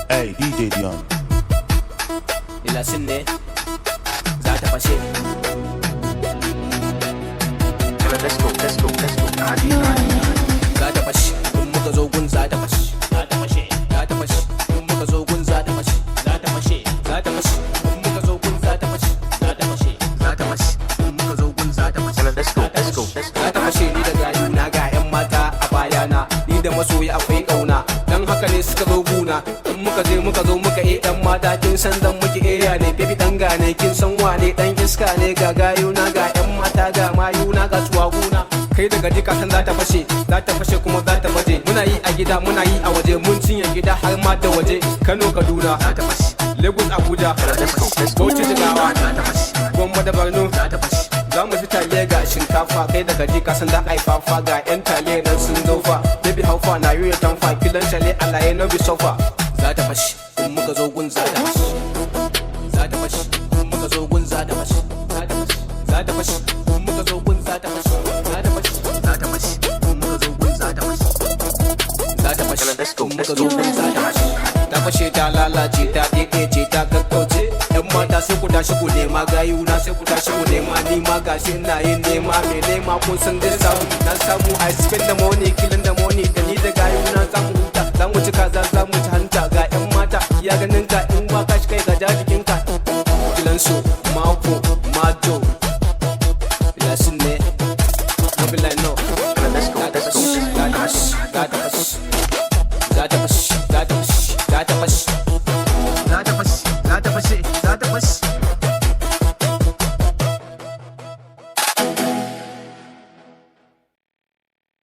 Hey, DJ Dion. Ilasin ne za ta fashe. Let's go. Za ta fashe, in muka zo gun za ta fashe. Za ta fashe, in muka zo gun za ta fashe. Za ta fashe, in muka zo gun za ta fashe. Za ta fashe, in muka zo gun za ta fashe. Let's go. Za ta fashe ni da gayu na ga 'yan mata a bayana. Ni da masoyi akwai ƙauna, dan haka ne suka zo guna. In muka zo muka ɗan mata kin san zan muke area ne. Baby dan gane kin san wane dan iska ne. Ga gayu na ga 'yan mata ga mayu na ga tuwaguna. Kai daga jika kan za ta fashe kuma za ta baje. Muna yi a gida muna yi a waje, mun cinye gida har ma da waje. Kano Kaduna, Lagos Abuja, Bauchi Jigawa, Gombe da Borno. Za mu ci taliya ga shinkafa, kai daga jika san da aifafa. Ga 'yan taliya nan sun zofa. Baby haufa na yi tamfa, kilan shale alaye no bi sofa. Za ta fashe, in muka zo gun za ta fashe. Za ta fashe, in muka zo gun za ta fashe. Za ta fashe, in muka zo gun za ta fashe. Za ta fashe, in muka zo gun za ta fashe. Za ta fashe, in muka zo gun za ta fashe. Ta fashe ta lalace ta ɗaiɗaice ta gaggauce. 'Yan mata sai ku tashi ku nema, gayu na sai ku tashi ku nema. Ni ma gashi ina yin nema, mai nema kun san zai samu. Na samu I spend the money, killing the money. Da ni da gayu na zamu huta, zamu ci kaza zamu ci hanta. Ga 'yan mata ya ganin